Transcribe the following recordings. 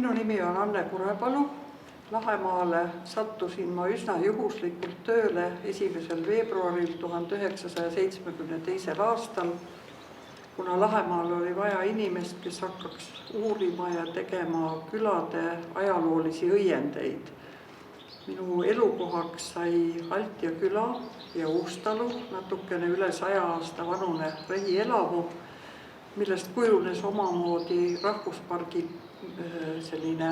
Minu nimi on Anne Kurepalu. Lahemaale sattusin ma üsna juhuslikult tööle 1. veebruaril 1972. aastal, kuna Lahemaal oli vaja inimest, kes hakkaks uurima ja tegema külade ajaloolisi õiendeid. Minu elukohaks sai Altja küla ja Uustalu, natukene üle 100 aasta vanune rehielamu, millest kujunes omamoodi rahvuspargi selline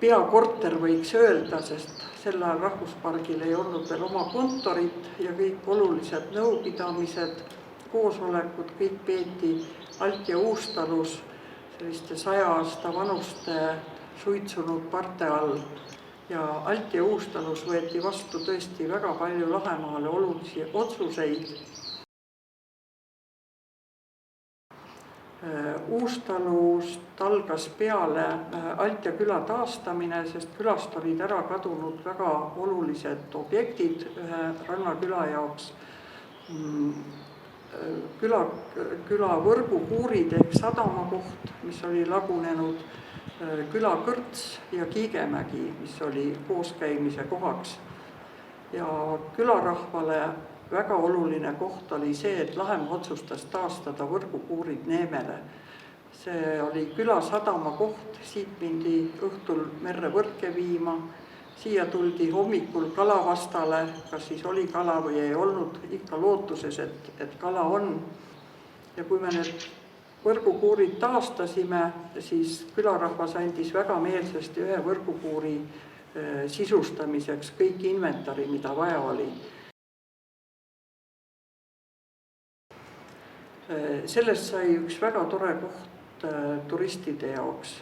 peakorter, võiks öelda, sest sel ajal rahvuspargil ei olnud veel oma kontorit ja kõik olulised nõupidamised, koosolekud, kõik peeti Altja Uustalus selliste 100 aasta vanuste suitsunud parte all. Ja Altja Uustalus võeti vastu tõesti väga palju Lahemaale olulisi otsuseid. Uustalust algas peale Altja küla taastamine, sest külast olid ära kadunud väga olulised objektid ühe rannaküla jaoks. Küla võrgukuurid ehk sadamakoht, mis oli lagunenud, külakõrts ja Kiigemägi, mis oli kooskäimise kohaks. Ja külarahvale väga oluline koht oli see, et Lahemaa otsustas taastada võrgukuurid Neemele. See oli küla sadama koht, siit mindi õhtul merre võrke viima, siia tuldi hommikul kalavastale, kas siis oli kala või ei olnud, ikka lootuses, et kala on. Ja kui me need võrgukuurid taastasime, siis külarahvas andis väga meelsasti ühe võrgukuuri sisustamiseks kõik inventari, mida vaja oli. Sellest sai üks väga tore koht turistide jaoks.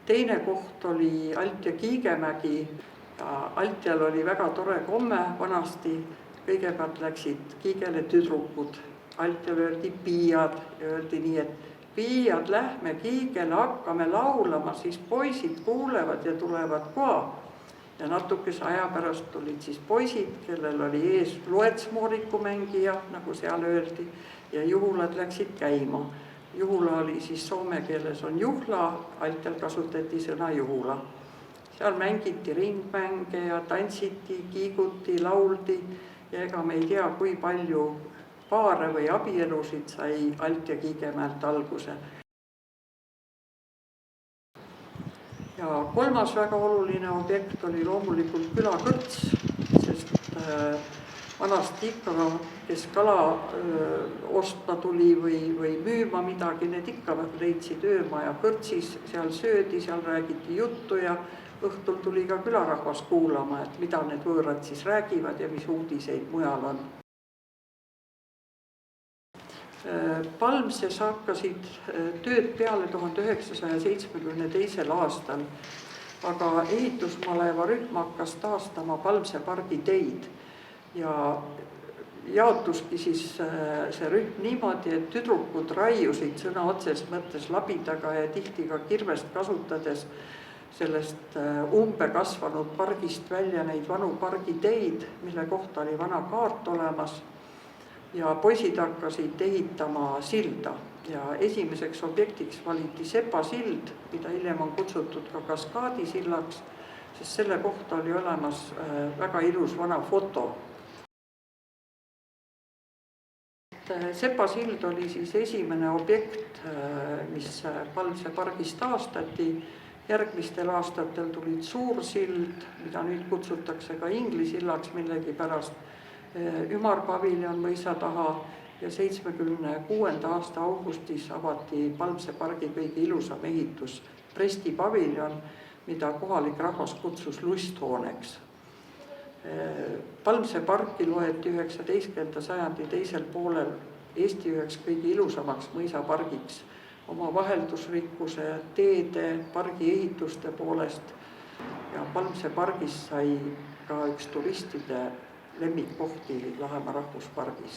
Teine koht oli Altja Kiigemägi. Altjal oli väga tore komme vanasti. Kõigepealt läksid Kiigele tüdrukud. Altjal öeldi piiad ja öeldi nii, et piiad, lähme Kiigele, hakkame laulama, siis poisid kuulevad ja tulevad ka. Ja natukese aja pärast tulid siis poisid, kellel oli ees loetsmoorikumängija, nagu seal öeldi, ja juhulad läksid käima. Juhula oli siis soome keeles on juhla, Altjal kasutati sõna juhula. Seal mängiti ringmänge ja tantsiti, kiiguti, lauldi ja ega me ei tea, kui palju paare või abielusid sai Altja Kiigemäelt alguse. Ja kolmas väga oluline objekt oli loomulikult külakõrts, sest vanasti ikka, kes kala ostma tuli või müüma midagi, need ikka leidsid öömaja kõrtsis, seal söödi, seal räägiti juttu ja õhtul tuli ka külarahvas kuulama, et mida need võõrad siis räägivad ja mis uudiseid mujal on. Palmses hakkasid tööd peale 1972. aastal, aga ehitusmaleva rühm hakkas taastama Palmse pargi teid ja jaotuski siis see rühm niimoodi, et tüdrukud raiusid sõna otseses mõttes labidaga ja tihti ka kirvest kasutades sellest umbe kasvanud pargist välja neid vanu pargiteid, mille kohta oli vana kaart olemas. Ja poisid hakkasid ehitama silda ja esimeseks objektiks valiti Sepa sild, mida hiljem on kutsutud ka kaskaadisillaks, sest selle kohta oli olemas väga ilus vana foto. Sepa sild oli siis esimene objekt, mis Palmse pargis taastati. Järgmistel aastatel tulid Suursild, mida nüüd kutsutakse ka Inglisillaks millegi pärast, Ümarpaviljon mõisa taha ja 76. aasta augustis avati Palmse pargi kõige ilusam ehitus, Presti paviljon, mida kohalik rahvas kutsus lusthooneks. Palmse parki loeti 19. sajandi teisel poolel Eesti üheks kõige ilusamaks mõisapargiks oma vaheldusrikkuse, teede, pargi ehituste poolest ja Palmse pargis sai ka üks turistide lemmikkohti Lahemaa rahvuspargis.